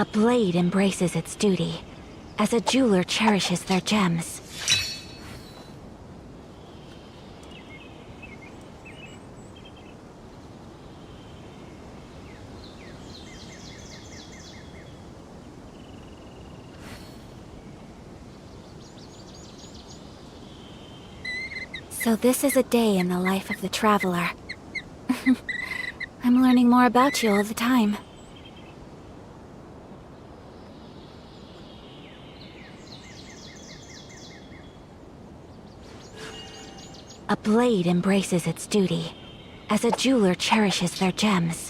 A blade embraces its duty, as a jeweler cherishes their gems. So this is a day in the life of the traveler. I'm learning more about you all the time. A blade embraces its duty, as a jeweler cherishes their gems.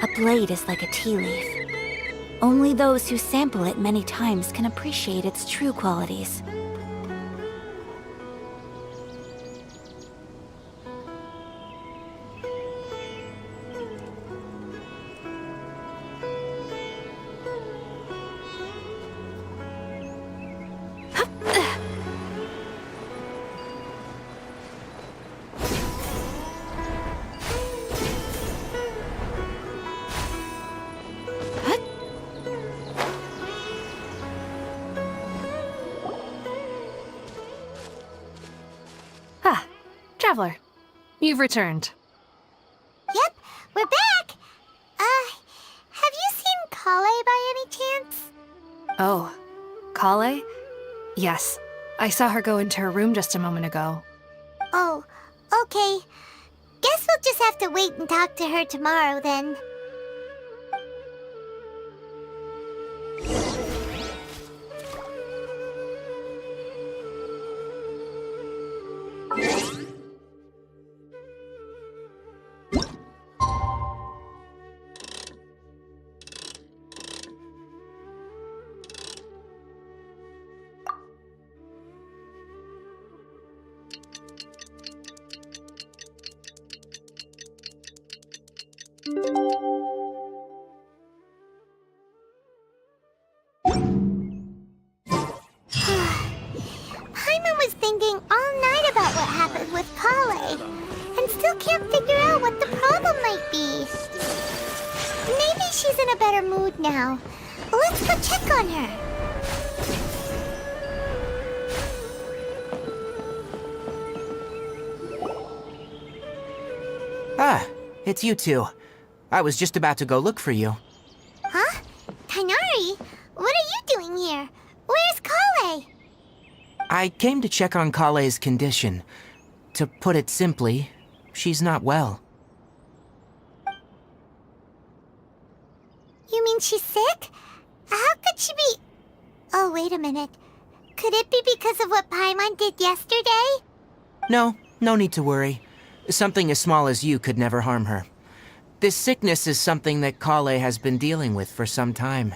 A blade is like a tea leaf. Only those who sample it many times can appreciate its true qualities. Traveler, you've returned. Yep, we're back! Have you seen Kale by any chance? Oh, Kale? Yes, I saw her go into her room just a moment ago. Oh, okay. Guess we'll just have to wait and talk to her tomorrow then. Paimon was thinking all night about what happened with Kale, and still can't figure out what the problem might be. Maybe she's in a better mood now. Let's go check on her. Ah, it's you two. I was just about to go look for you. Huh? Tighnari? What are you doing here? Where's Kale? I came to check on Kale's condition. To put it simply, she's not well. You mean she's sick? How could she be... Oh, wait a minute. Could it be because of what Paimon did yesterday? No need to worry. Something as small as you could never harm her. This sickness is something that Kale has been dealing with for some time.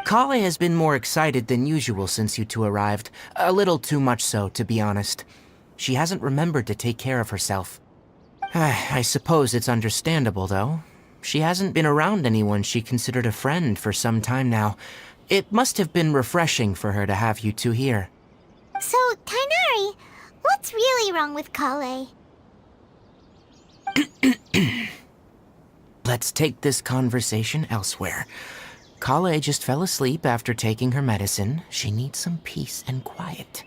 Kale has been more excited than usual since you two arrived. A little too much so, to be honest. She hasn't remembered to take care of herself. I suppose it's understandable, though. She hasn't been around anyone she considered a friend for some time now. It must have been refreshing for her to have you two here. So, Tighnari, what's really wrong with Kale? Let's take this conversation elsewhere. Kale just fell asleep after taking her medicine. She needs some peace and quiet.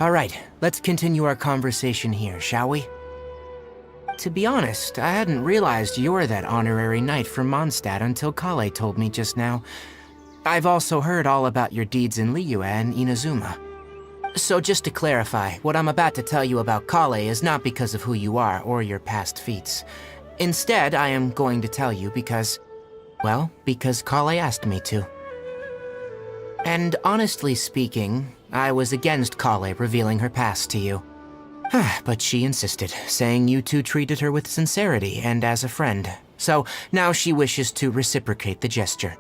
All right, let's continue our conversation here, shall we? To be honest, I hadn't realized you're that honorary knight from Mondstadt until Kale told me just now. I've also heard all about your deeds in Liyue and Inazuma. So just to clarify, what I'm about to tell you about Kale is not because of who you are or your past feats. Instead, I am going to tell you because Kale asked me to. And honestly speaking, I was against Kale revealing her past to you. But she insisted, saying you two treated her with sincerity and as a friend. So now she wishes to reciprocate the gesture.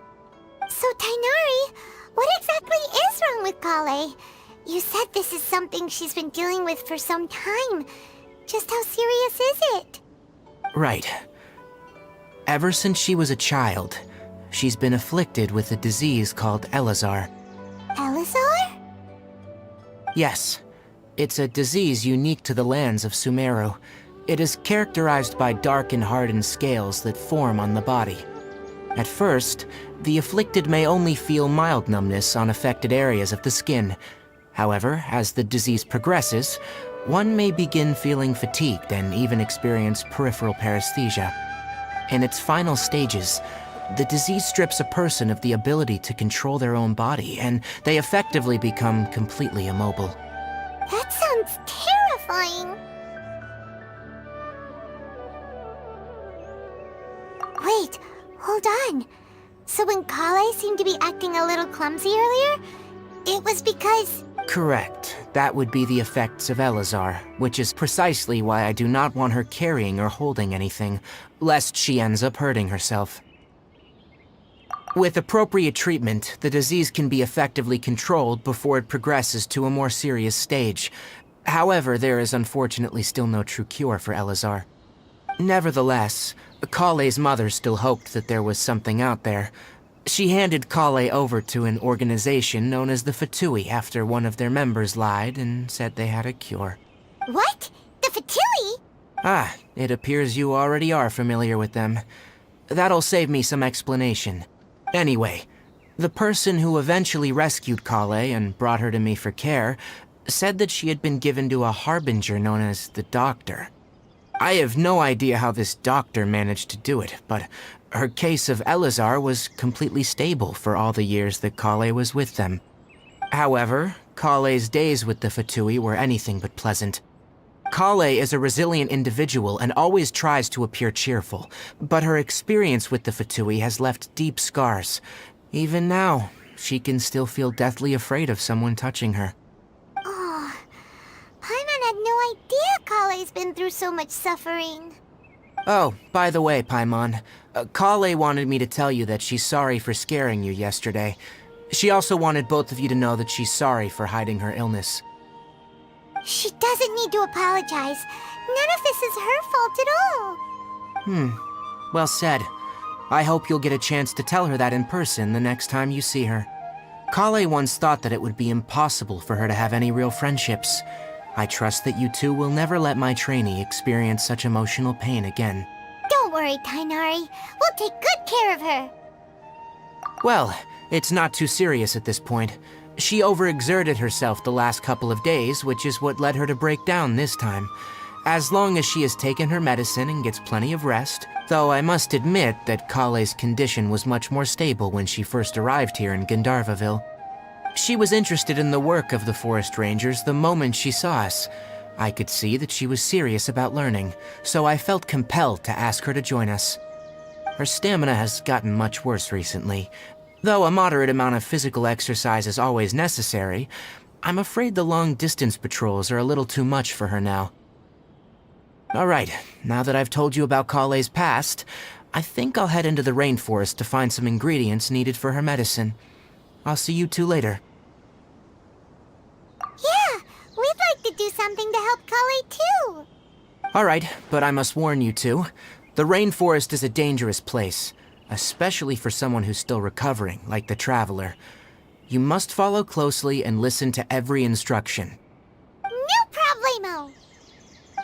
So, Tainari, what exactly is wrong with Kale? You said this is something she's been dealing with for some time. Just how serious is it? Right. Ever since she was a child, she's been afflicted with a disease called Elazar. Elazar? Yes. It's a disease unique to the lands of Sumeru. It is characterized by dark and hardened scales that form on the body. At first, the afflicted may only feel mild numbness on affected areas of the skin. However, as the disease progresses, one may begin feeling fatigued and even experience peripheral paresthesia. In its final stages, the disease strips a person of the ability to control their own body, and they effectively become completely immobile. That sounds terrifying. Wait, hold on. So when Kale seemed to be acting a little clumsy earlier, it was because... Correct. That would be the effects of Elazar, which is precisely why I do not want her carrying or holding anything, lest she ends up hurting herself. With appropriate treatment, the disease can be effectively controlled before it progresses to a more serious stage. However, there is unfortunately still no true cure for Elazar. Nevertheless, Kale's mother still hoped that there was something out there. She handed Kale over to an organization known as the Fatui after one of their members lied and said they had a cure. What? The Fatui? It appears you already are familiar with them. That'll save me some explanation. Anyway, the person who eventually rescued Kale and brought her to me for care said that she had been given to a harbinger known as the Doctor. I have no idea how this doctor managed to do it, but her case of Elazar was completely stable for all the years that Kale was with them. However, Kale's days with the Fatui were anything but pleasant. Kale is a resilient individual and always tries to appear cheerful, but her experience with the Fatui has left deep scars. Even now, she can still feel deathly afraid of someone touching her. Oh, Paimon had no idea Kale's been through so much suffering. Oh, by the way, Paimon, Kale wanted me to tell you that she's sorry for scaring you yesterday. She also wanted both of you to know that she's sorry for hiding her illness. She doesn't need to apologize. None of this is her fault at all. Well said. I hope you'll get a chance to tell her that in person the next time you see her. Kale once thought that it would be impossible for her to have any real friendships. I trust that you two will never let my trainee experience such emotional pain again. Don't worry, Tainari. We'll take good care of her. Well, it's not too serious at this point. She overexerted herself the last couple of days, which is what led her to break down this time. As long as she has taken her medicine and gets plenty of rest, though I must admit that Kale's condition was much more stable when she first arrived here in Gandharvaville. She was interested in the work of the forest rangers the moment she saw us. I could see that she was serious about learning, so I felt compelled to ask her to join us. Her stamina has gotten much worse recently. Though a moderate amount of physical exercise is always necessary, I'm afraid the long-distance patrols are a little too much for her now. Alright, now that I've told you about Kale's past, I think I'll head into the rainforest to find some ingredients needed for her medicine. I'll see you two later. Yeah, we'd like to do something to help Kale too. Alright, but I must warn you two. The rainforest is a dangerous place, especially for someone who's still recovering, like the Traveler. You must follow closely and listen to every instruction. No problemo.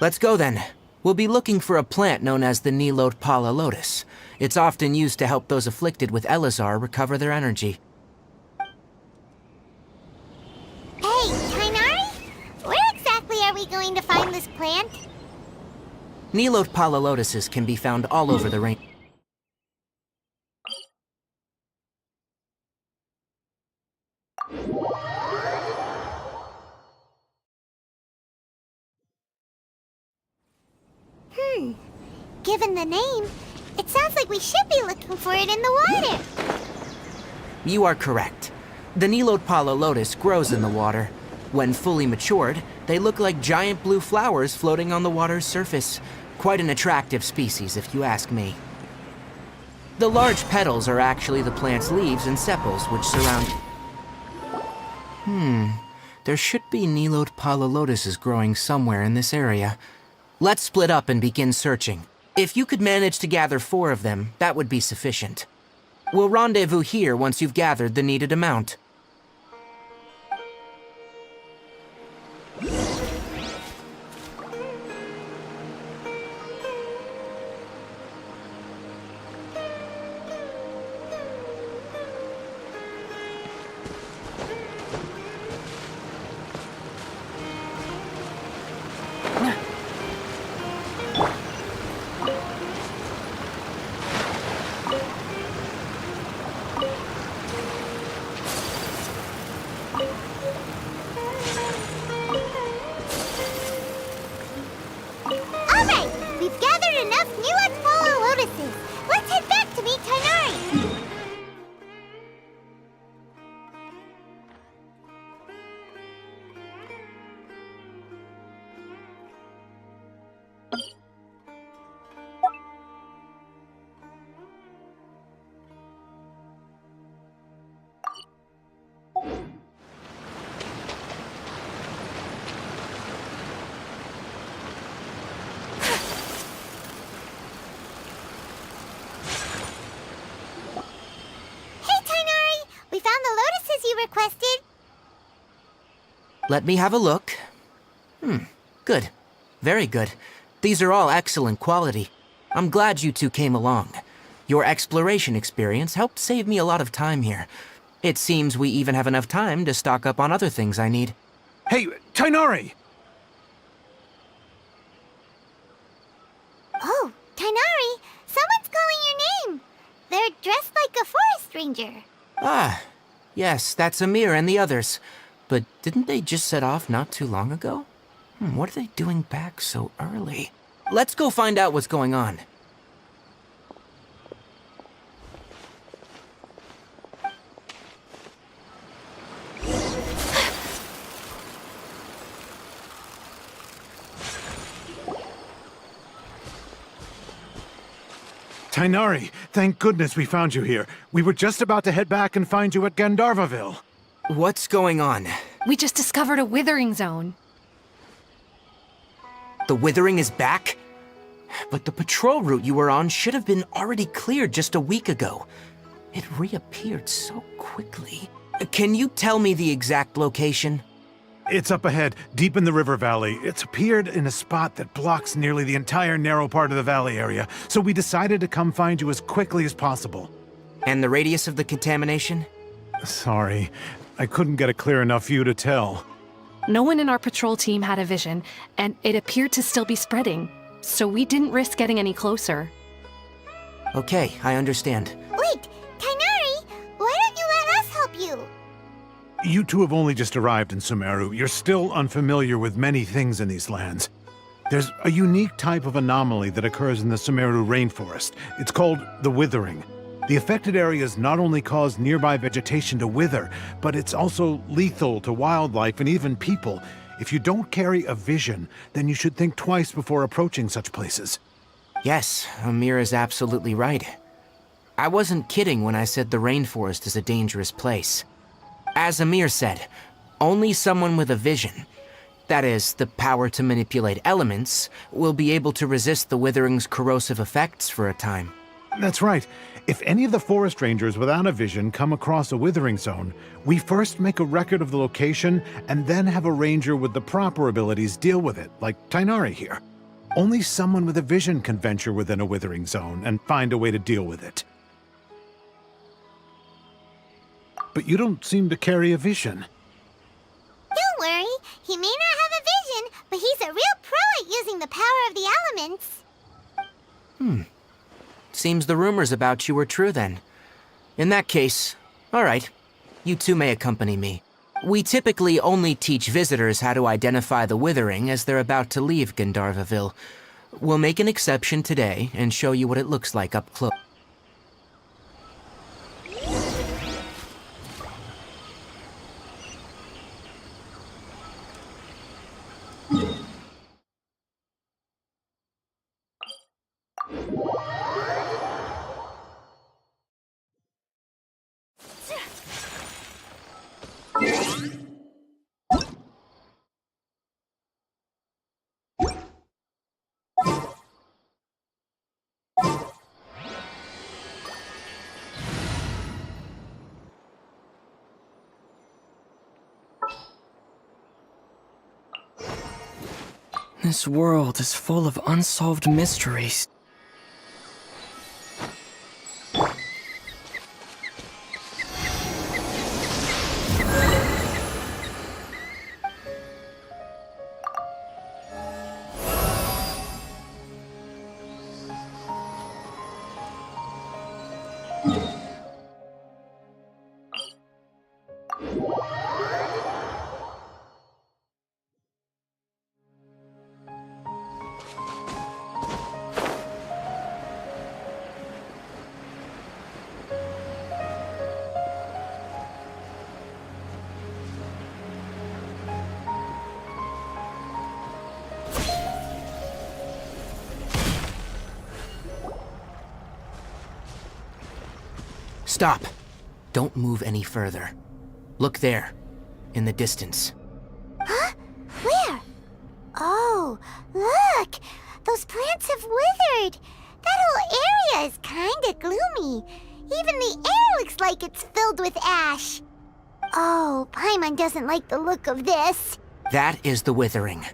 Let's go then. We'll be looking for a plant known as the Nilot Pala Lotus. It's often used to help those afflicted with Elazar recover their energy. Hey, Tainari? Where exactly are we going to find this plant? Nilot Pala Lotuses can be found all over the rain. Given the name, it sounds like we should be looking for it in the water. You are correct. The Nilot Pala Lotus grows in the water, When fully matured, they look like giant blue flowers floating on the water's surface. Quite an attractive species, if you ask me. The large petals are actually the plant's leaves and sepals, which surround... There should be Nilode lotuses growing somewhere in this area. Let's split up and begin searching. If you could manage to gather 4 of them, that would be sufficient. We'll rendezvous here once you've gathered the needed amount. Alright, we've gathered enough new Unfollow Lotuses. Let's head back to meet Tainari. Hey, Tainari! We found the lotuses you requested. Let me have a look. Good. Very good. These are all excellent quality. I'm glad you two came along. Your exploration experience helped save me a lot of time here. It seems we even have enough time to stock up on other things I need. Hey, Tainari! Oh, Tainari! Someone's calling your name. They're dressed like a forest ranger. Ah, yes, that's Amir and the others. But didn't they just set off not too long ago? What are they doing back so early? Let's go find out what's going on. Tainari, thank goodness we found you here. We were just about to head back and find you at Gandharvaville. What's going on? We just discovered a withering zone. The Withering is back? But the patrol route you were on should have been already cleared just a week ago. It reappeared so quickly. Can you tell me the exact location? It's up ahead, deep in the river valley. It's appeared in a spot that blocks nearly the entire narrow part of the valley area, so we decided to come find you as quickly as possible. And the radius of the contamination? Sorry, I couldn't get a clear enough view to tell. No one in our patrol team had a vision, and it appeared to still be spreading. So we didn't risk getting any closer. Okay, I understand. Wait, Tainari! Why don't you let us help you? You two have only just arrived in Sumeru. You're still unfamiliar with many things in these lands. There's a unique type of anomaly that occurs in the Sumeru rainforest. It's called the Withering. The affected areas not only cause nearby vegetation to wither, but it's also lethal to wildlife and even people. If you don't carry a vision, then you should think twice before approaching such places. Yes, Amir is absolutely right. I wasn't kidding when I said the rainforest is a dangerous place. As Amir said, only someone with a vision, that is, the power to manipulate elements, will be able to resist the Withering's corrosive effects for a time. That's right. If any of the forest rangers without a vision come across a withering zone, we first make a record of the location and then have a ranger with the proper abilities deal with it, like Tainari here. Only someone with a vision can venture within a withering zone and find a way to deal with it. But you don't seem to carry a vision. Don't worry, he may not have a vision, but he's a real pro at using the power of the elements. Seems the rumors about you are true then. In that case, all right, you two may accompany me. We typically only teach visitors how to identify the Withering as they're about to leave Gandharvaville. We'll make an exception today and show you what it looks like up close. This world is full of unsolved mysteries. Stop. Don't move any further. Look there, in the distance. Huh? Where? Oh, look! Those plants have withered! That whole area is kinda gloomy. Even the air looks like it's filled with ash. Oh, Paimon doesn't like the look of this. That is the withering.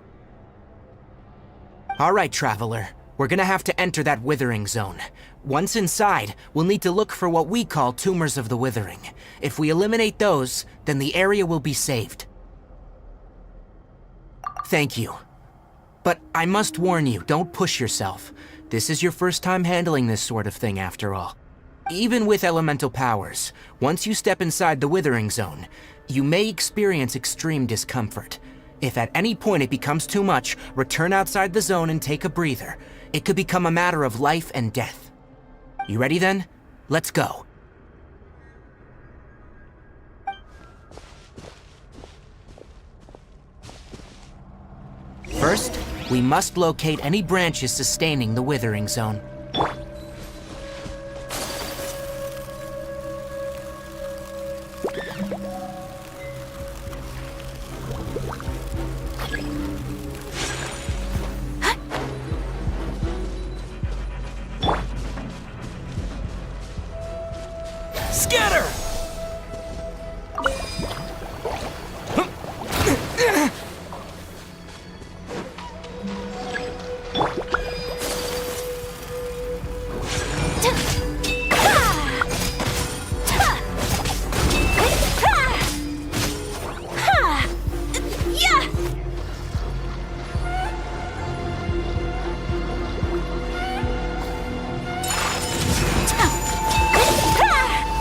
All right, traveler. We're gonna have to enter that withering zone. Once inside, we'll need to look for what we call tumors of the withering. If we eliminate those, then the area will be saved. Thank you. But I must warn you, don't push yourself. This is your first time handling this sort of thing, after all. Even with elemental powers, once you step inside the withering zone, you may experience extreme discomfort. If at any point it becomes too much, return outside the zone and take a breather. It could become a matter of life and death. You ready then? Let's go. First, we must locate any branches sustaining the withering zone. Scatter!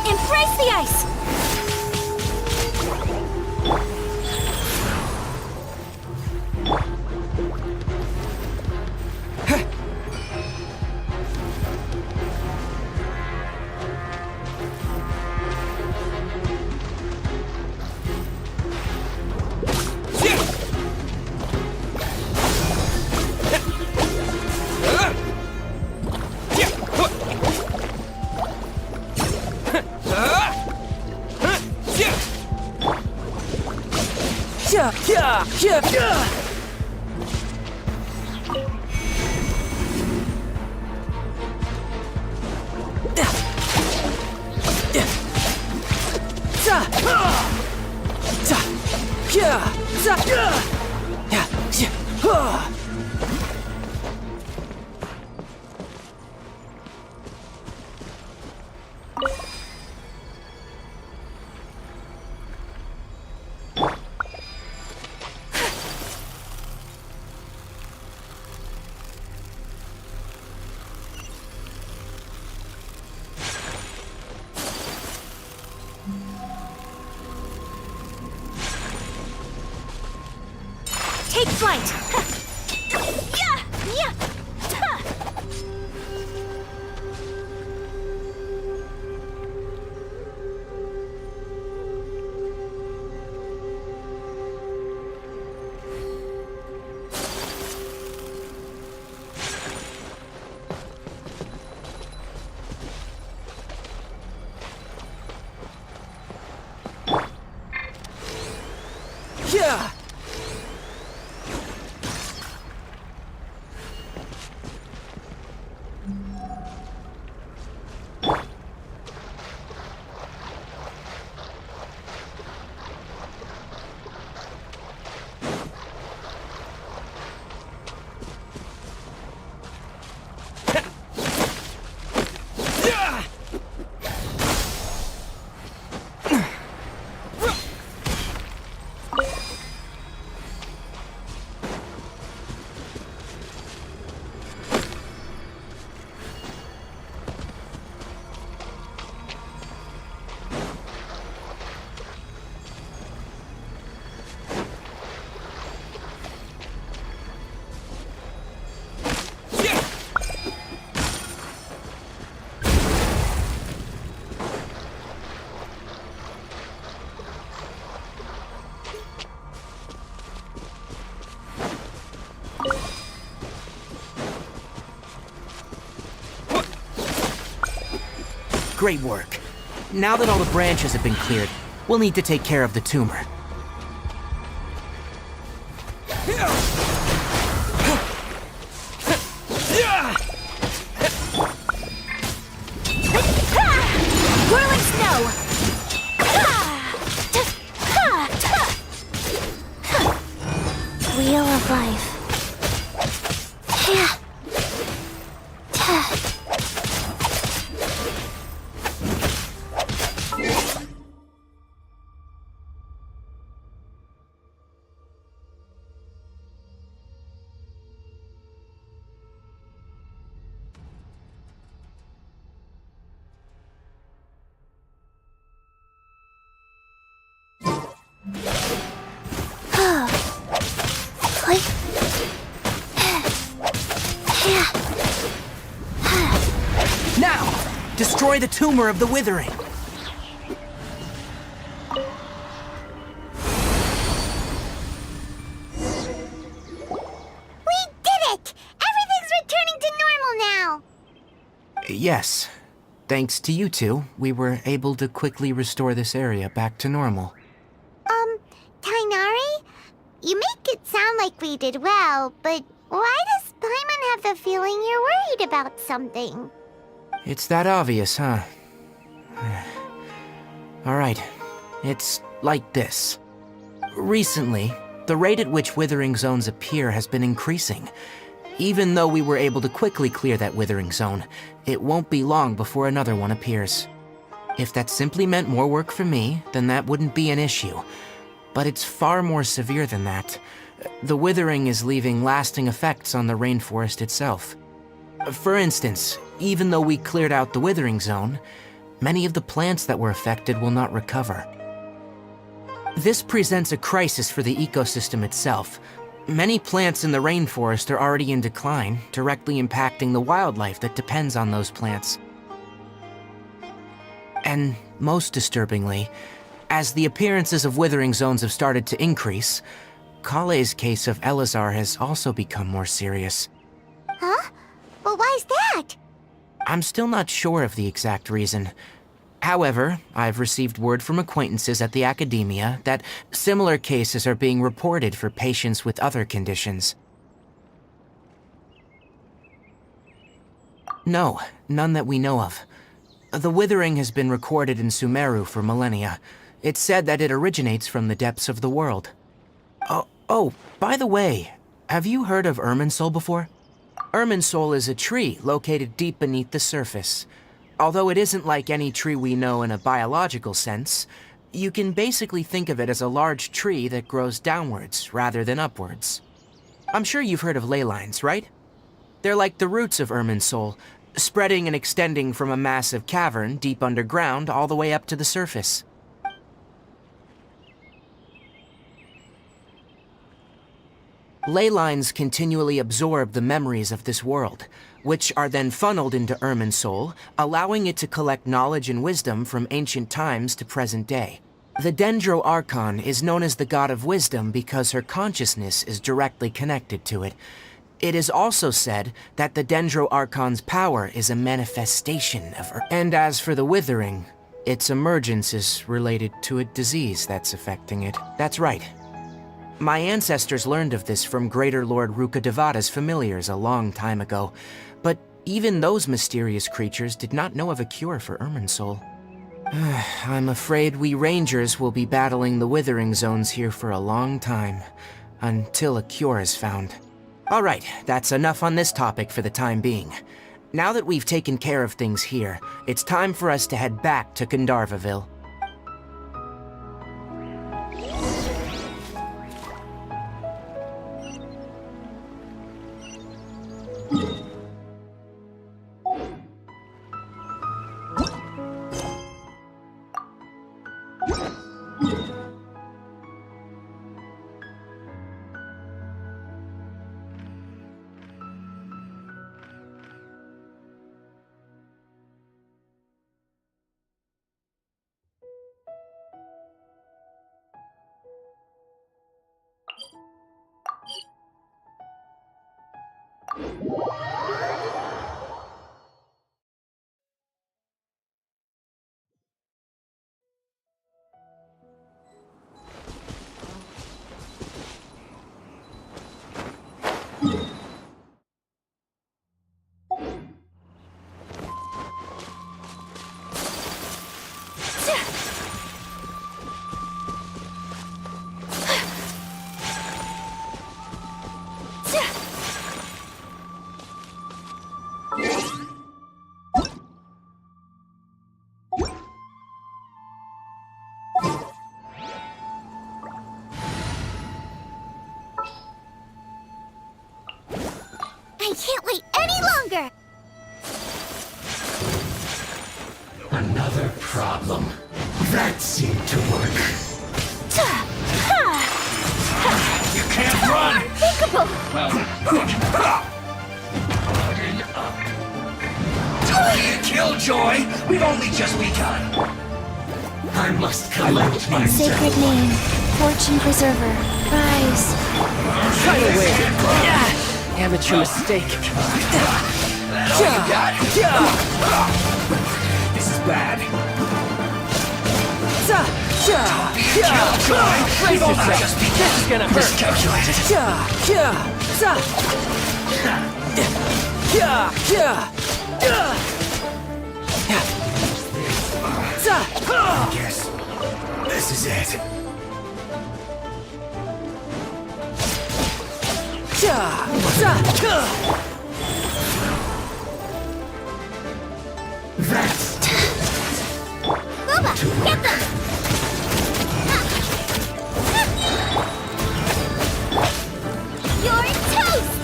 Embrace the ice! Take flight! Great work. Now that all the branches have been cleared, we'll need to take care of the tumor. Whirling snow! Wheel of life. Now, destroy the tumor of the withering. We did it! Everything's returning to normal now! Yes. Thanks to you two, we were able to quickly restore this area back to normal. Tainari? You make it sound like we did well, but why does Paimon have the feeling you're worried about something? It's that obvious, huh? Alright, it's like this. Recently, the rate at which withering zones appear has been increasing. Even though we were able to quickly clear that withering zone, it won't be long before another one appears. If that simply meant more work for me, then that wouldn't be an issue. But it's far more severe than that. The withering is leaving lasting effects on the rainforest itself. For instance, even though we cleared out the withering zone, many of the plants that were affected will not recover. This presents a crisis for the ecosystem itself. Many plants in the rainforest are already in decline, directly impacting the wildlife that depends on those plants. And most disturbingly, as the appearances of withering zones have started to increase, Kale's case of Elazar has also become more serious. Huh? Well, why's that? I'm still not sure of the exact reason. However, I've received word from acquaintances at the academia that similar cases are being reported for patients with other conditions. No, none that we know of. The withering has been recorded in Sumeru for millennia. It's said that it originates from the depths of the world. Oh, by the way, have you heard of Irminsul before? Irminsul is a tree located deep beneath the surface. Although it isn't like any tree we know in a biological sense, you can basically think of it as a large tree that grows downwards rather than upwards. I'm sure you've heard of ley lines, right? They're like the roots of Irminsul, spreading and extending from a massive cavern deep underground all the way up to the surface. Ley lines continually absorb the memories of this world, which are then funneled into Irminsul, allowing it to collect knowledge and wisdom from ancient times to present day. The Dendro Archon is known as the God of Wisdom because her consciousness is directly connected to it. It is also said that the Dendro Archon's power is a manifestation of her. And as for the Withering, its emergence is related to a disease that's affecting it. That's right. My ancestors learned of this from Greater Lord Rukkhadevata's familiars a long time ago, but even those mysterious creatures did not know of a cure for Irminsul. I'm afraid we Rangers will be battling the Withering Zones here for a long time, until a cure is found. Alright, that's enough on this topic for the time being. Now that we've taken care of things here, it's time for us to head back to Gandharvaville. I can't wait any longer! Another problem. That seemed to work. You can't run! Unthinkable! Don't be a killjoy! We've only just begun. I must collect myself. Sacred name, fortune preserver, rise. Try to wait. Amateur mistake. This is bad. Don't be a killjoy! We've only just begun. This is gonna hurt. Miscalculated. I guess this is it. That's Booba, get them! You're toast!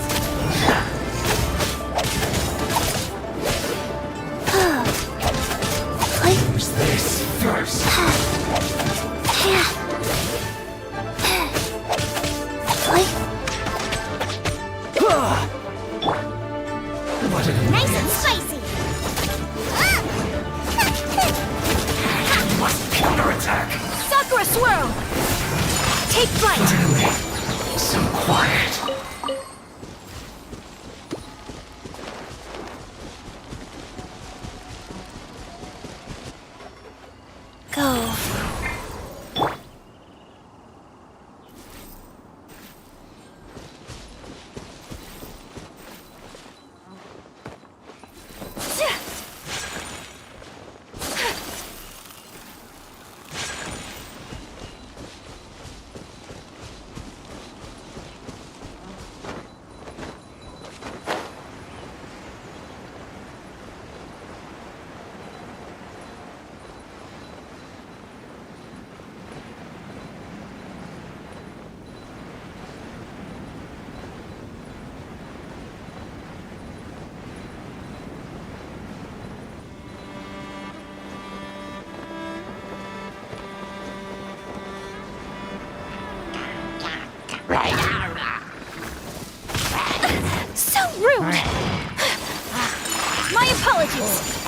who's this first. What an Nice and spicy! must counterattack. Sakura swirl! Take flight! Finally, some quiet. Go. So rude! My apologies!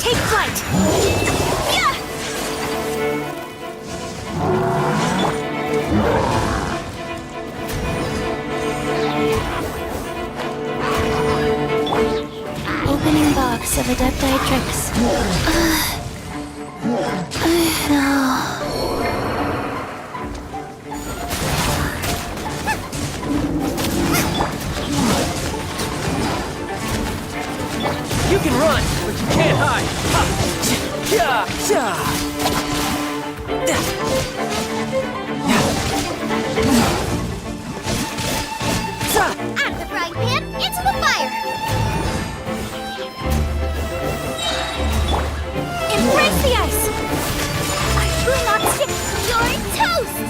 Take flight! Yeah! Opening box of Adepti tricks. You can run, but you can't hide. Ha! Yeah! Yeah! Out of the frying pan, into the fire! Embrace the ice! I will not stick to your toast!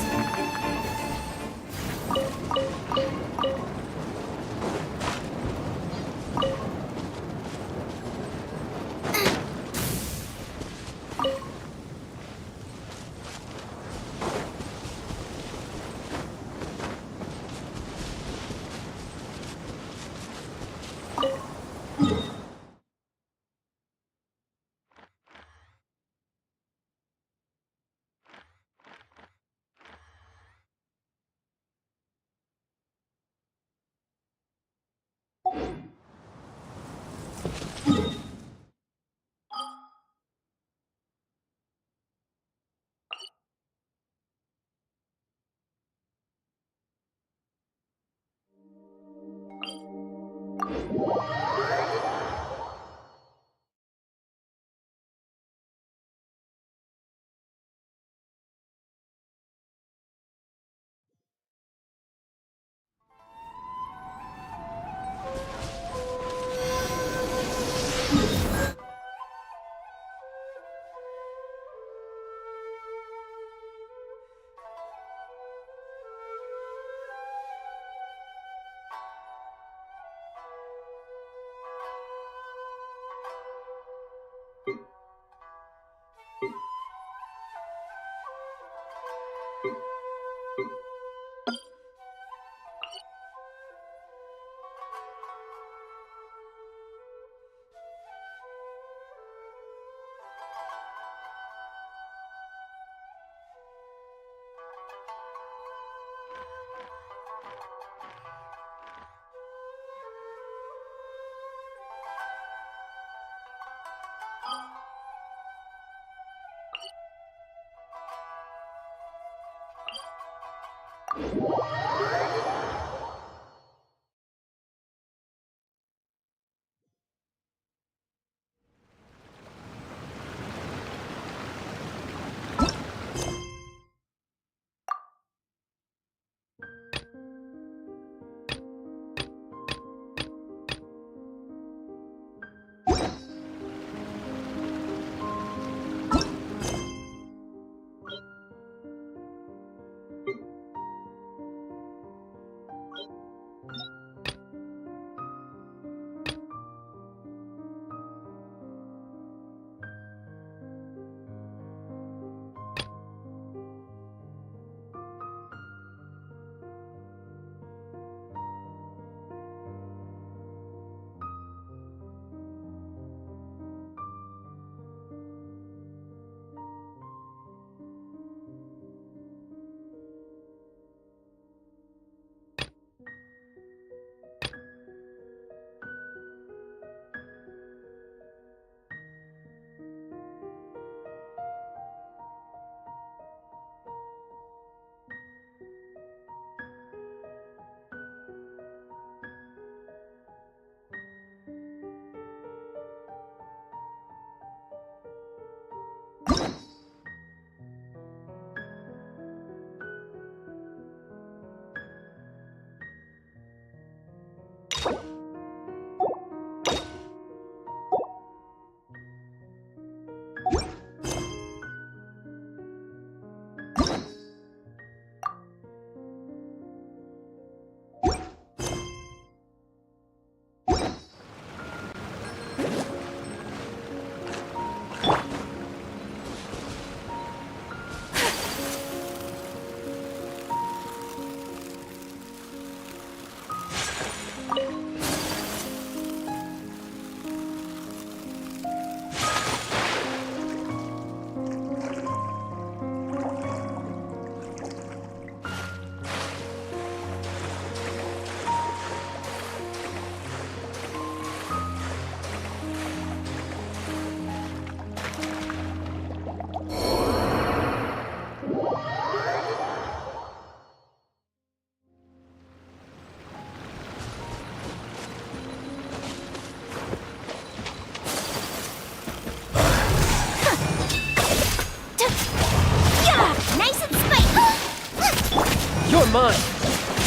mine.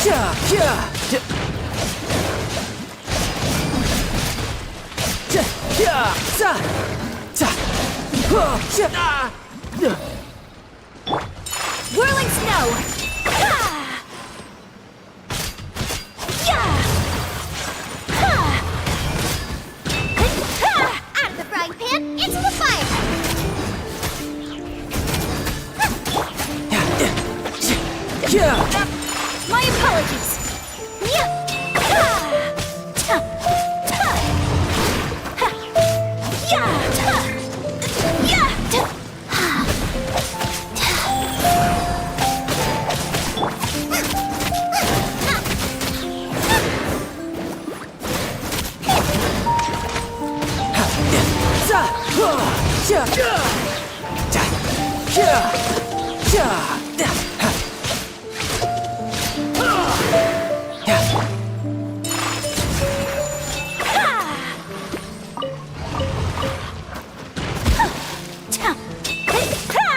Yeah, yeah. Yeah, za, za, yeah. Whirling snow! Ha! Yeah! Ha! Ha! Out of the frying pan, into the fire! Yeah. My apologies! Yeah! Ha! Ta! Ta! Ha! Yeah! Ta! Yeah! Ta! Ha! Za, yeah, yeah, yeah, yeah, yeah. Ta! Ha!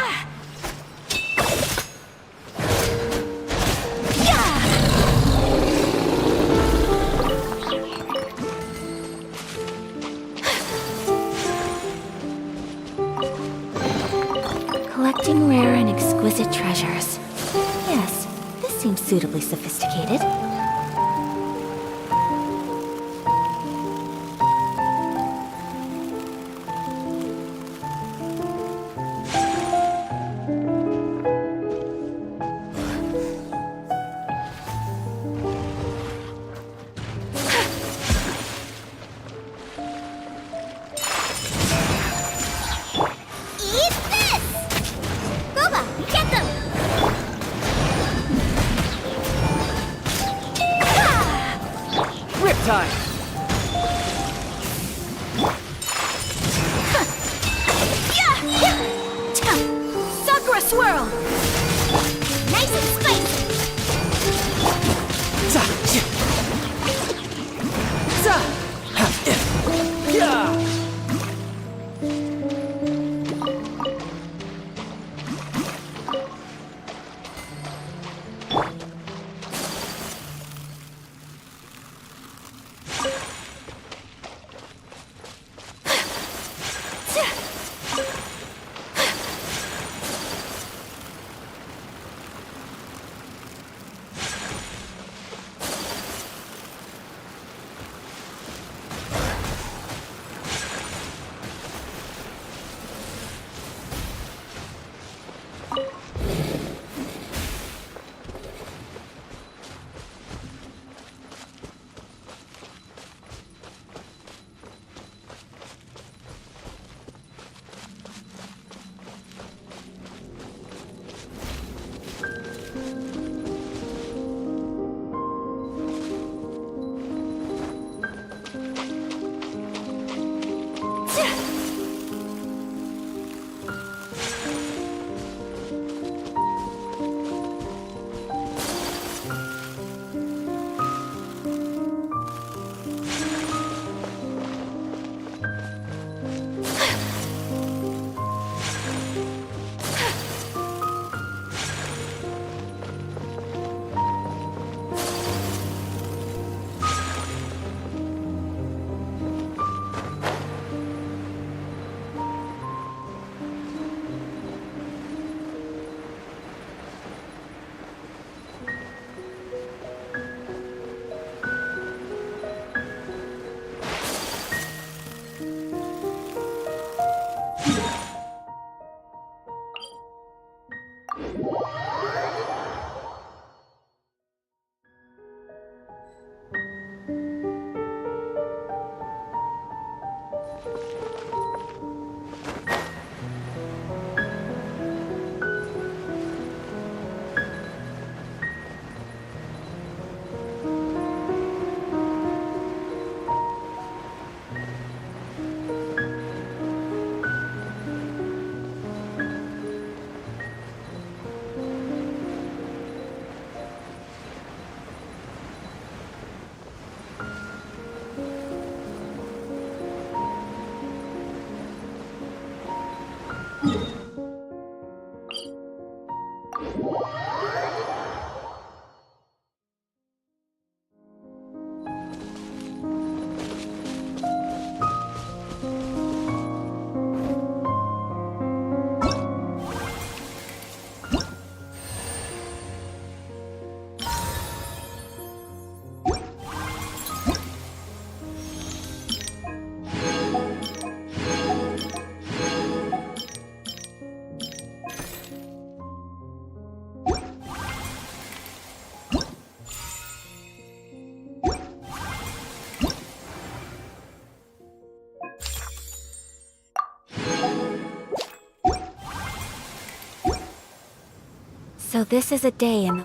Collecting rare and exquisite treasures. Yes, this seems suitably sophisticated. Eat this! Boba, get them! Riptide. Ta! Sakura swirl! Nice and spicy! Za, za, yeah. So this is a day in the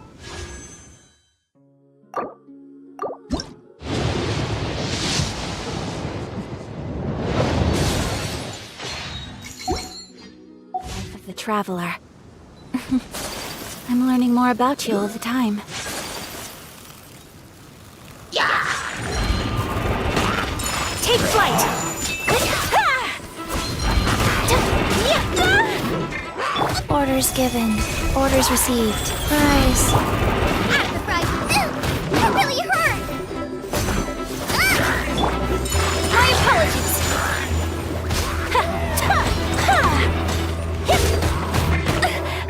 life of the traveler. I'm learning more about you all the time. Take flight! Orders given. Orders received. Rise. Out of the fry. That really hurt! My apologies.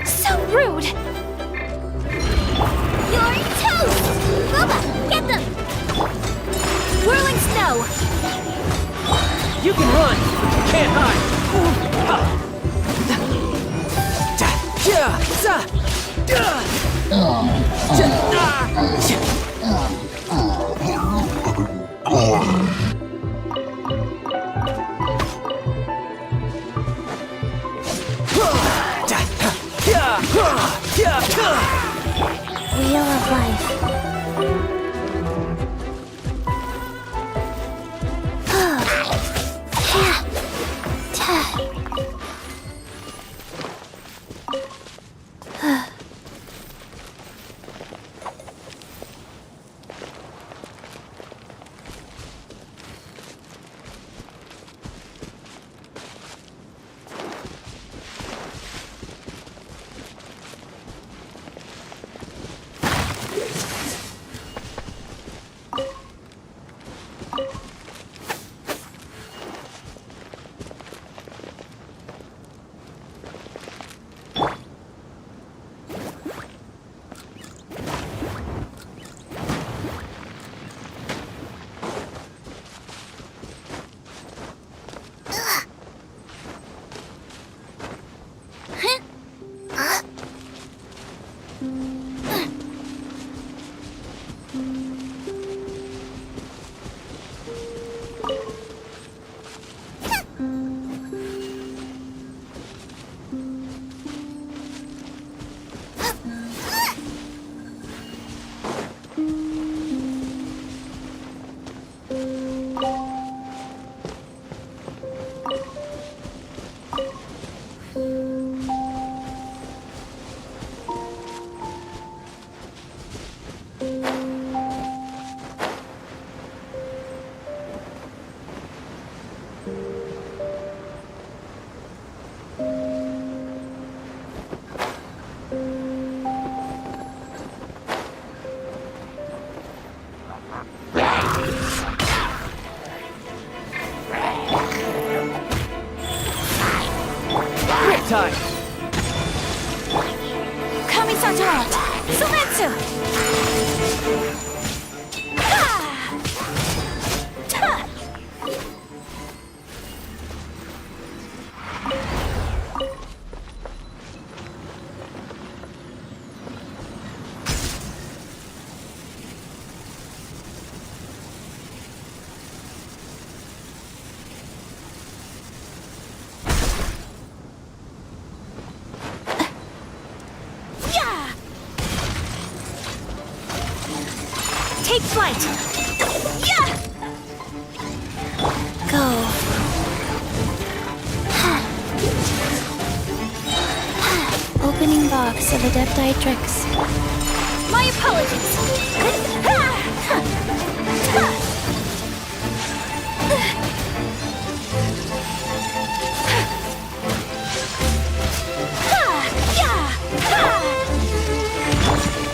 So rude. You're toast! Boba, get them! Whirling snow. You can run, but you can't hide! Wheel of life. Time! Kami-Satarat! Sumetsu! Take flight! Yeah! Go. Opening box of Adepti tricks. My apologies!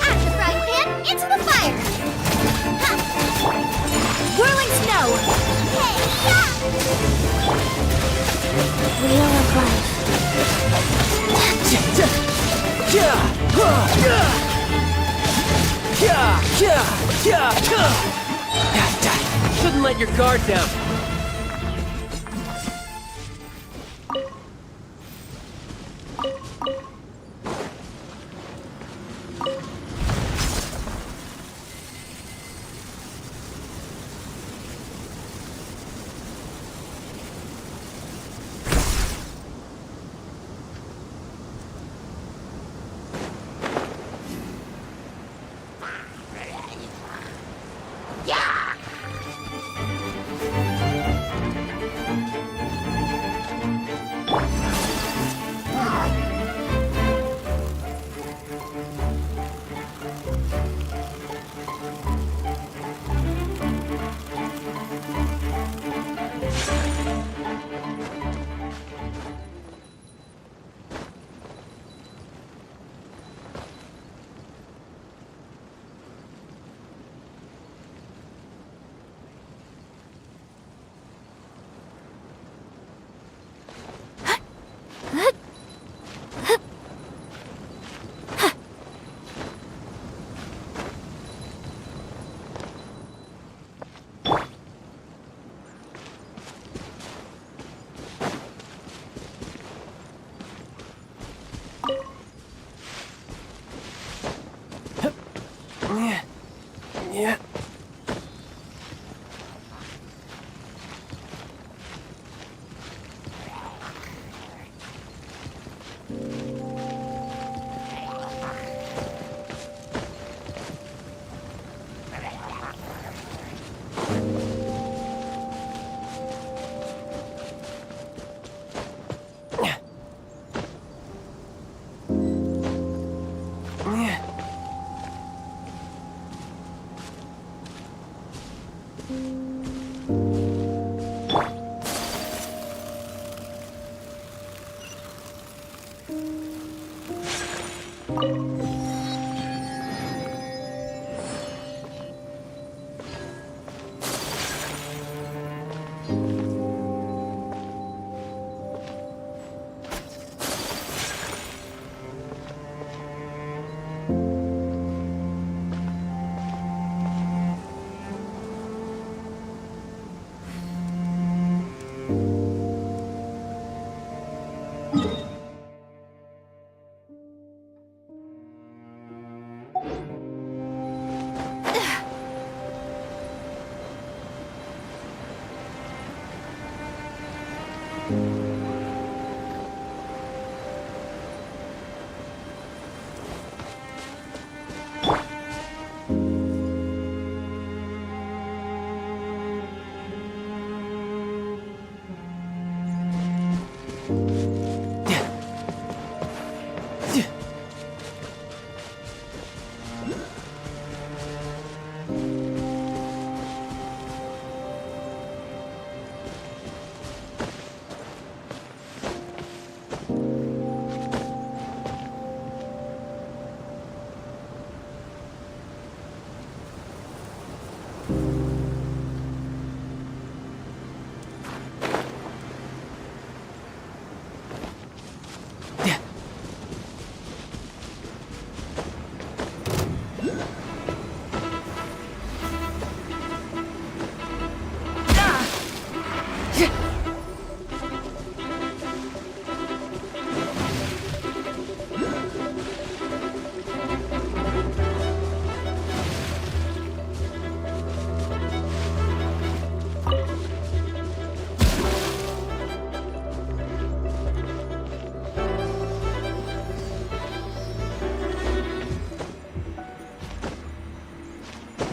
Out of the frying pan, into the fire! Whirling snow! Hey-ya! Wheel of life. Shouldn't let your guard down.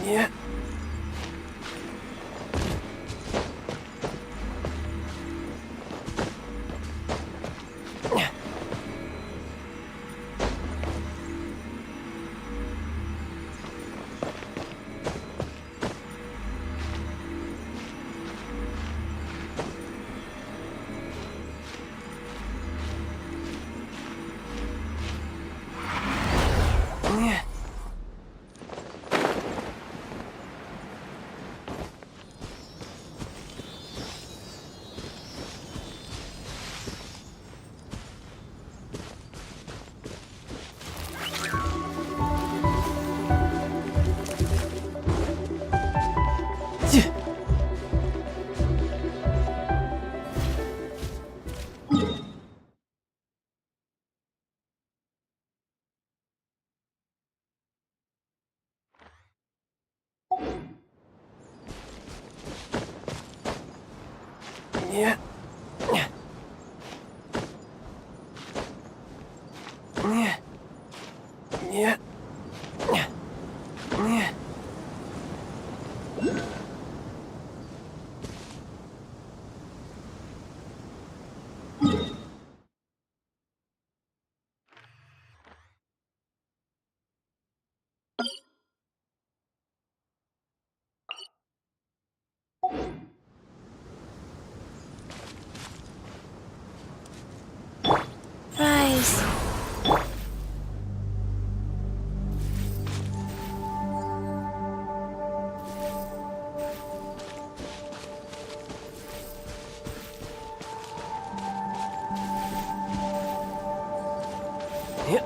Yeah. Yeah. Yeah. Rise. Yeah.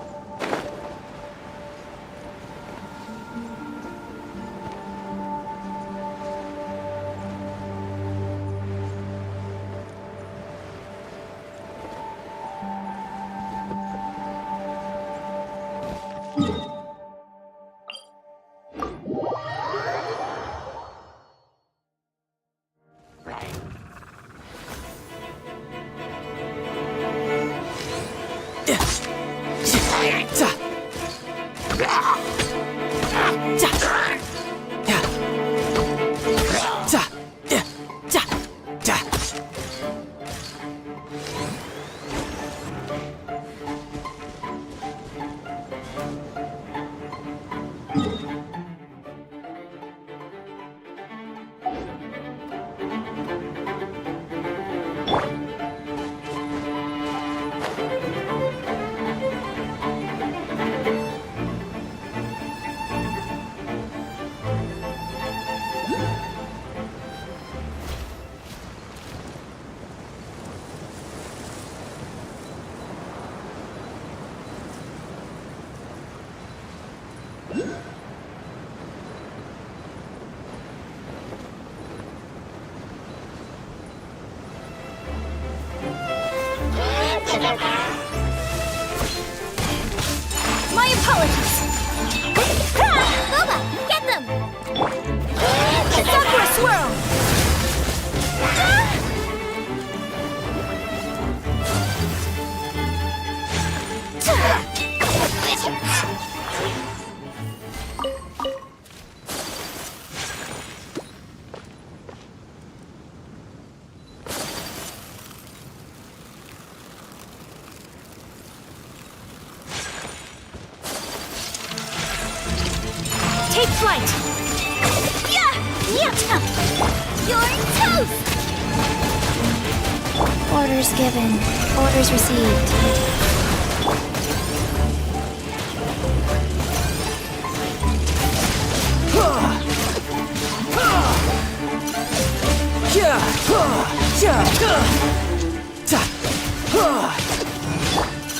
You're toast! Orders given. Orders received.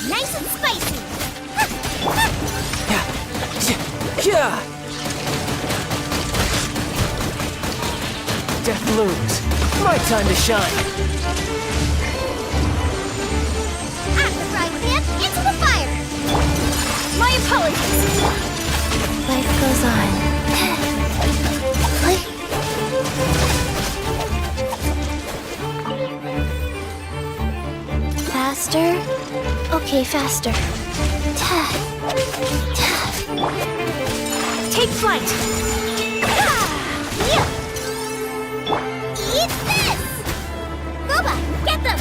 Nice and spicy! Death looms. My time to shine. At the frying pan, into the fire! My apologies! Life goes on. Faster? Okay, faster. Take flight! Eat this! Goba, get them!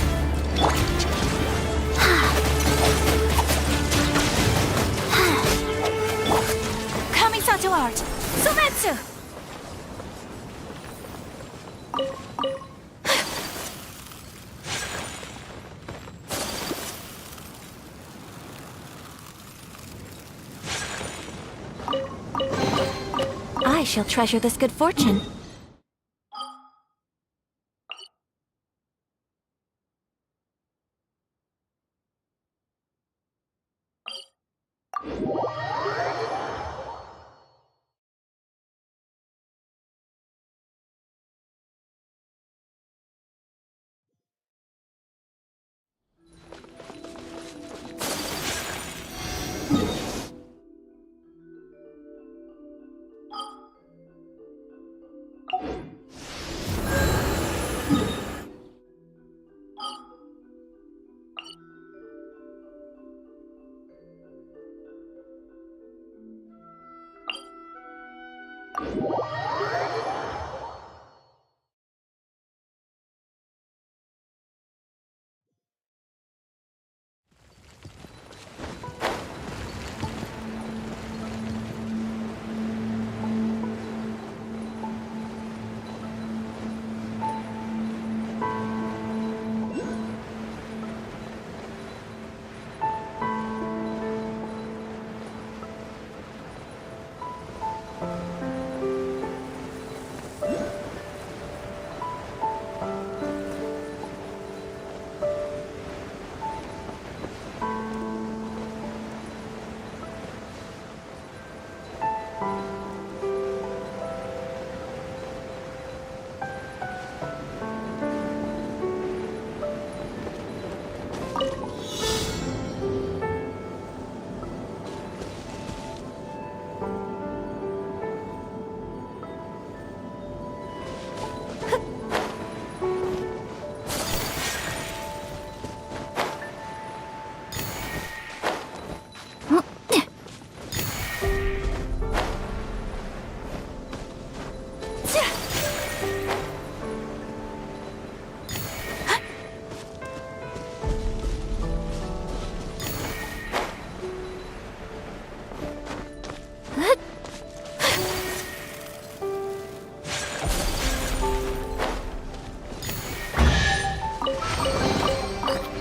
Kamisato art. Sometsu! I shall treasure this good fortune.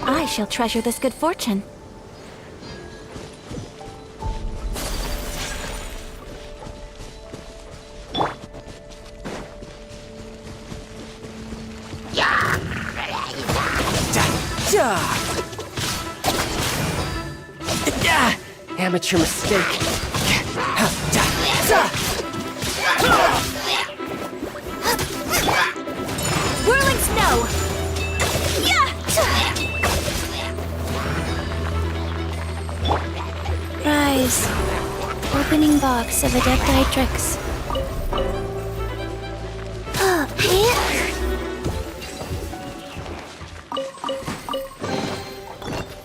I shall treasure this good fortune. Amateur mistake. Whirling snow! Rise. Opening box of Adepti-Trix.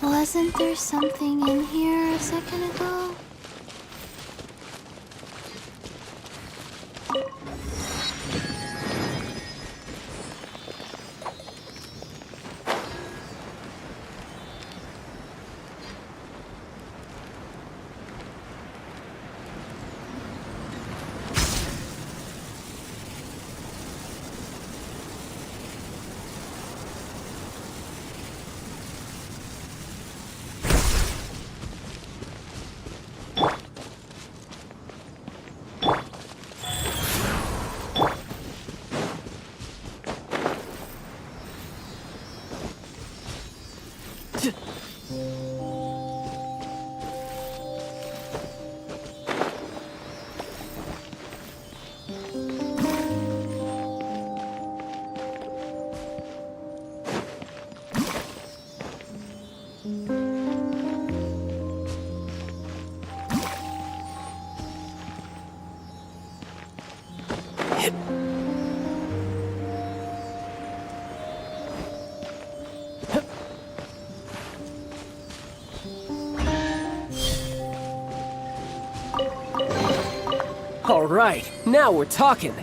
Wasn't there something in here a second ago? All right, now we're talking.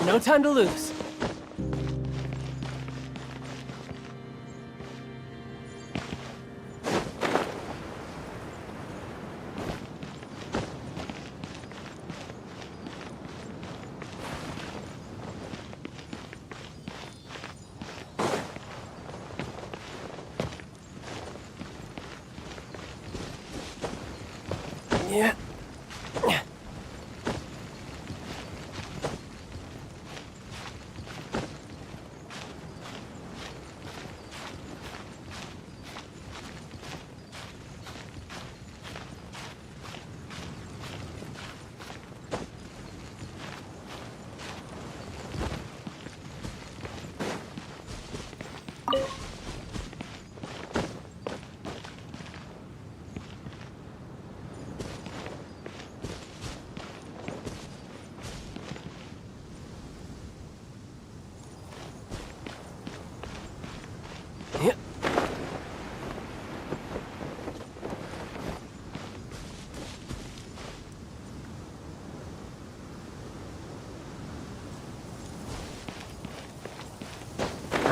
No time to lose. Yeah.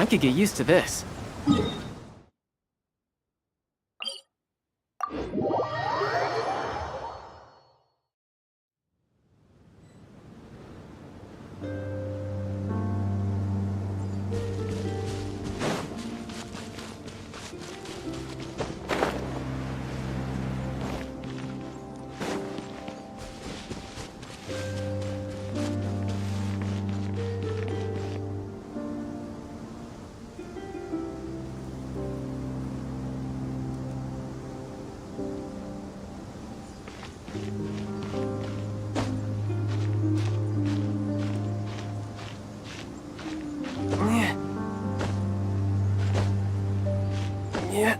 I could get used to this. Yeah.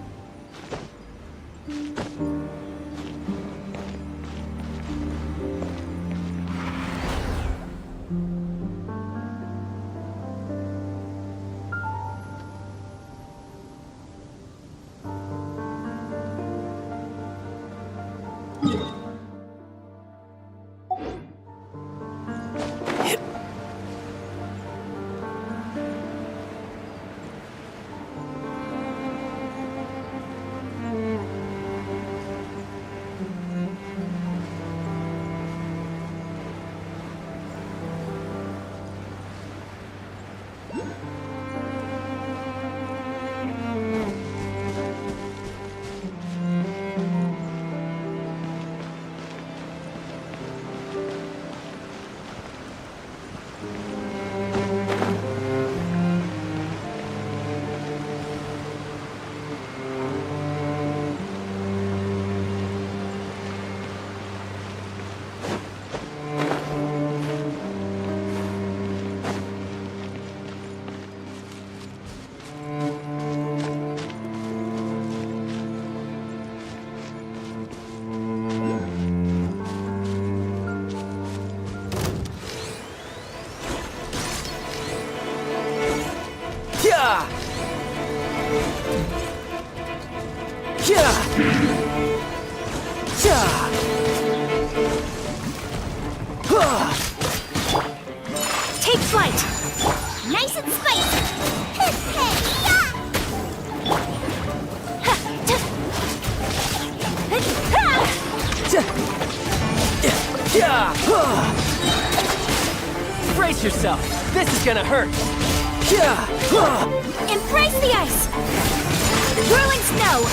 Yeah! Yeah! Take flight! Nice and spicy! Yeah! Brace yourself! This is gonna hurt! Yeah! Embrace the ice! Whirling snow!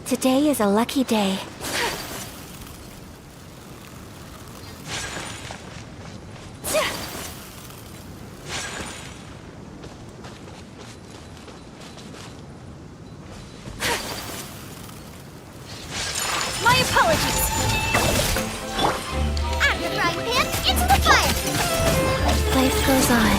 Today is a lucky day. My apologies! Out of the frying pan, into the fire! Life goes on.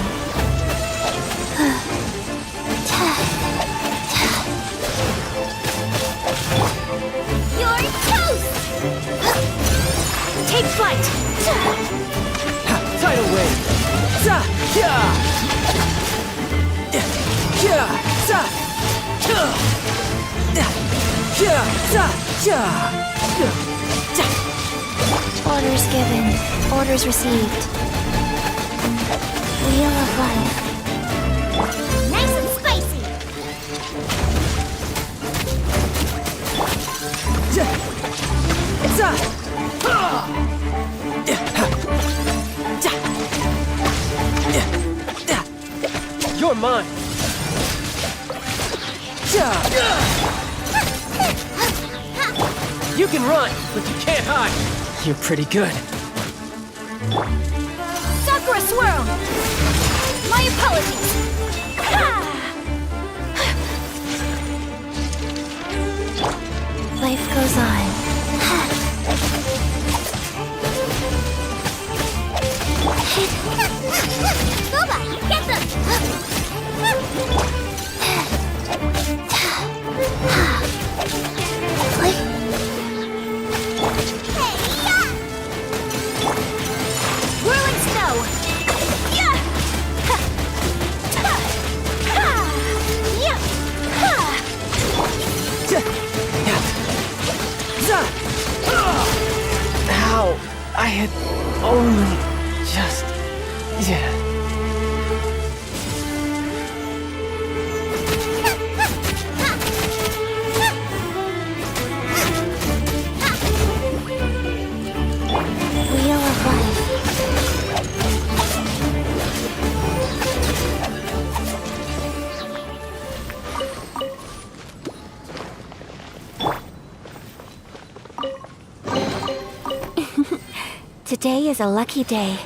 You're toast! Take flight! Tidal wave! Za! Yeah! Yeah! Za! Yeah! Za! Yeah! Orders given, orders received. Wheel of life. Nice and spicy! Za! You're mine! You can run, but you can't hide! You're pretty good. Sakura swirl! My apologies! Life goes on. Boba, get them! Whirling snow! Yeah! Ow! I had only just... Yeah. Wheel of life. Today is a lucky day.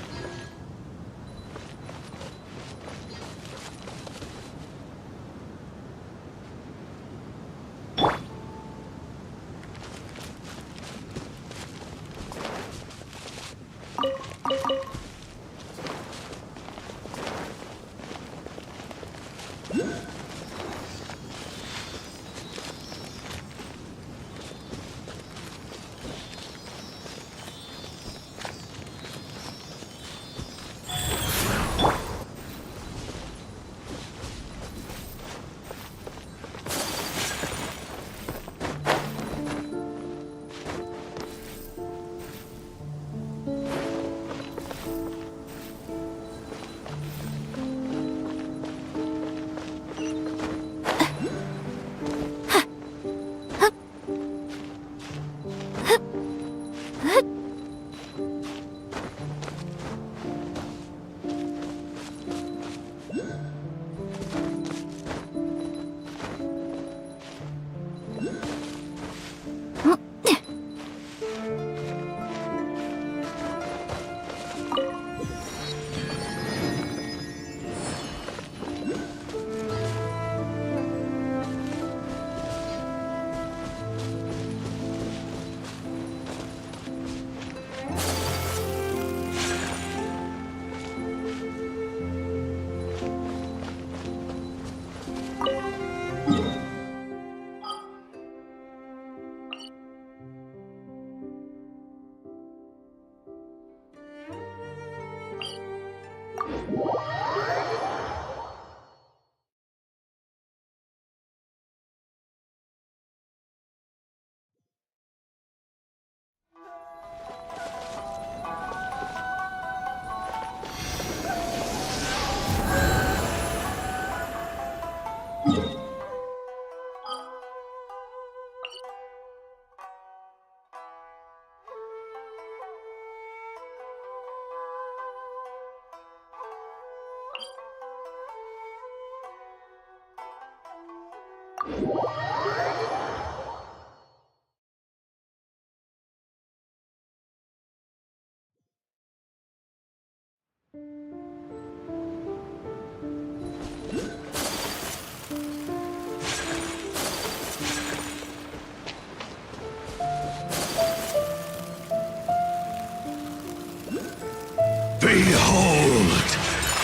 Behold,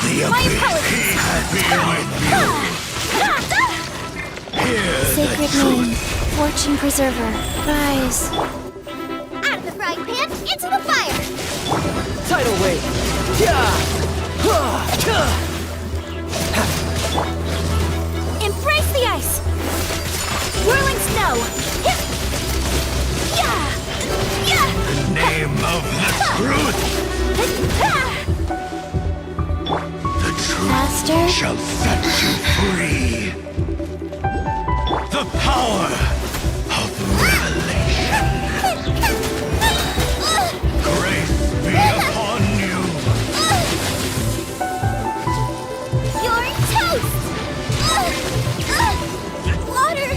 the abyss be with you. Sacred name, fortune preserver, rise. Out of the frying pan, into the fire! Tidal wave! Embrace the ice! Whirling snow! Hip! Yeah! Yeah! Name of the truth. The truth Master? shall set you free. The power of revelation. Grace be upon you. You're toast! Water!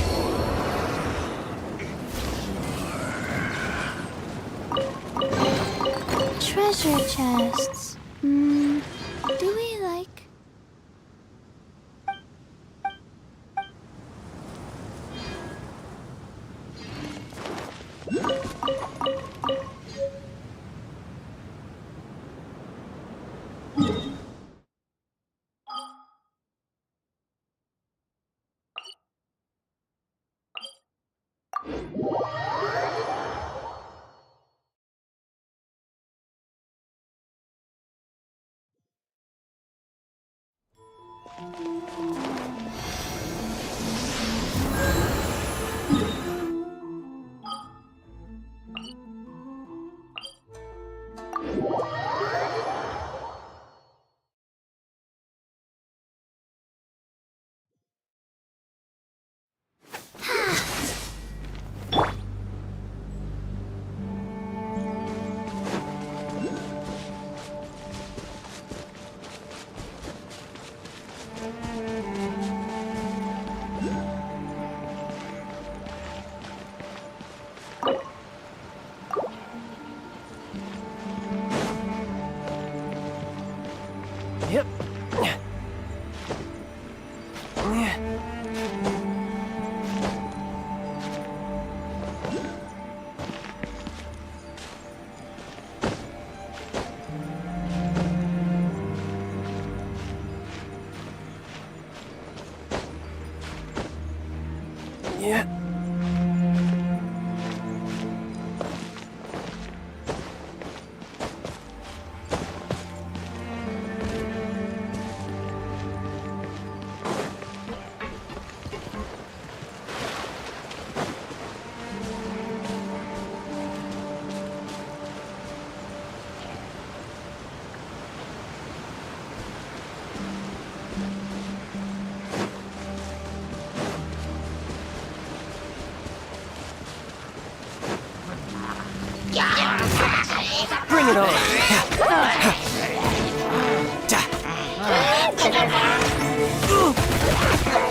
Treasure chests. Do we like... Yep. Yeah. Bring it on.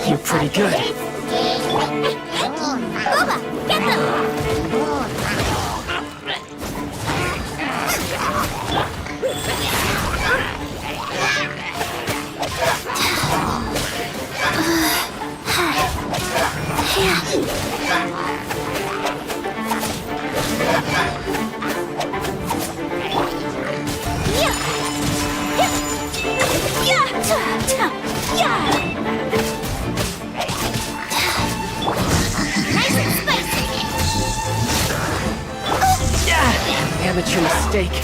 You're pretty good. Booba, get them! Amateur mistake.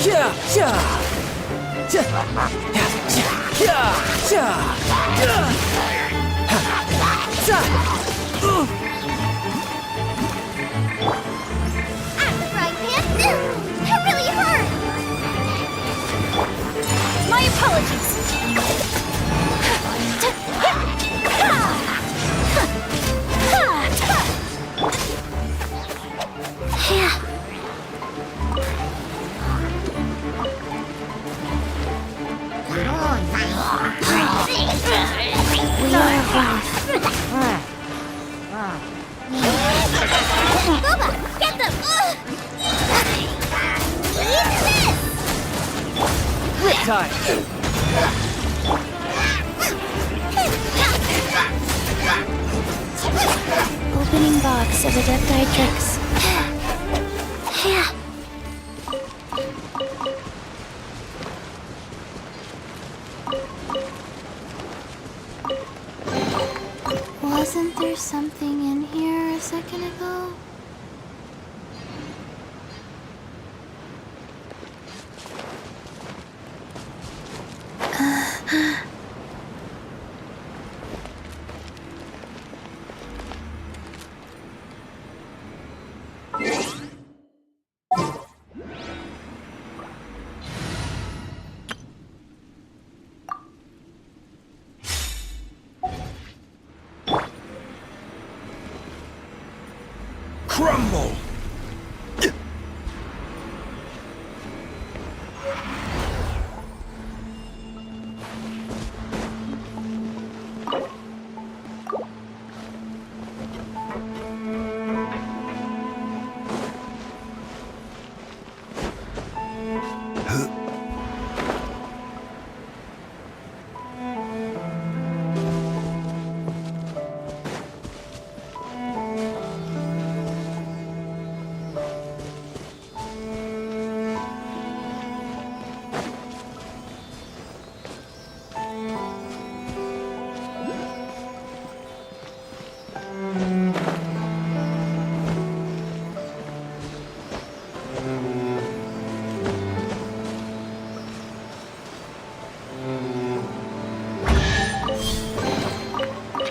Yeah, yeah. Yeah, yeah, yeah, yeah. Right, man? That really hurt! My apologies! We are off. Booba, get them! Eat this! Riptide. Opening box of Adepti-Trix. Wasn't there something in here a second ago? Crumble!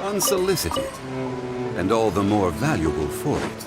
Unsolicited, and all the more valuable for it.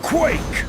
Quake!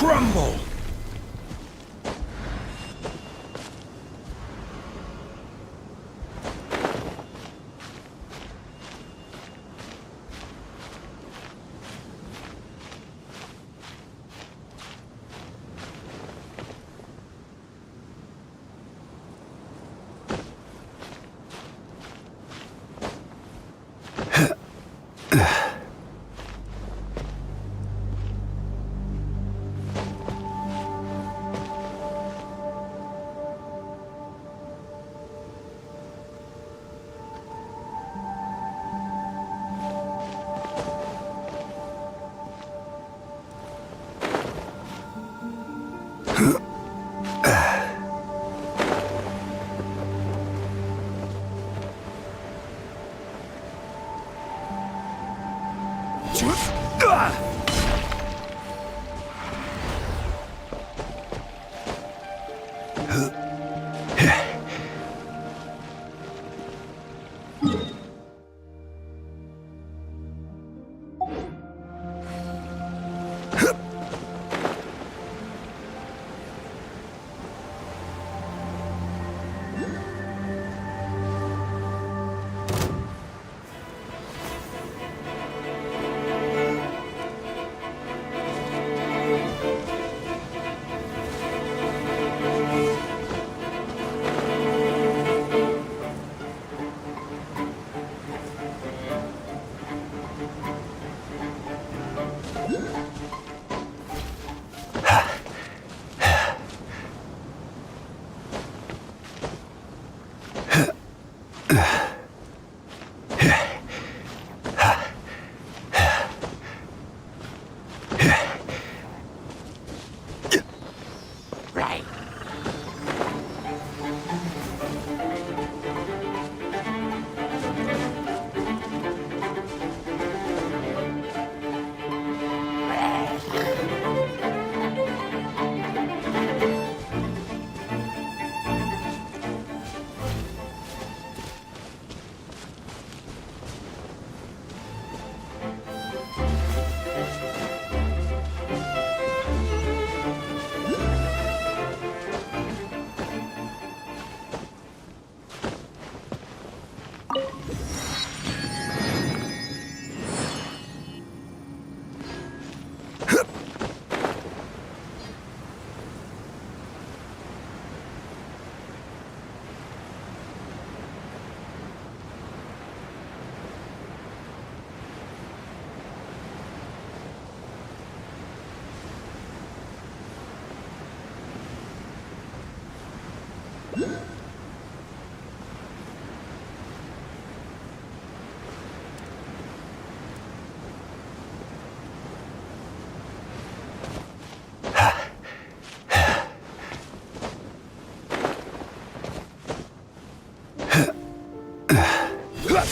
Crumble!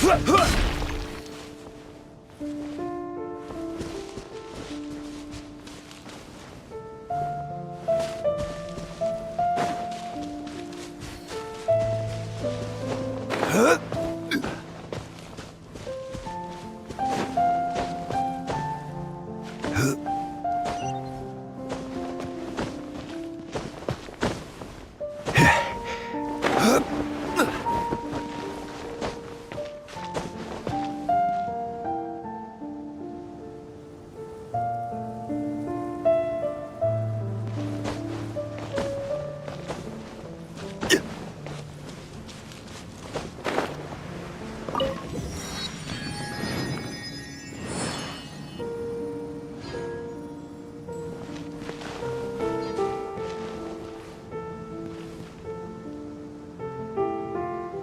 Huh!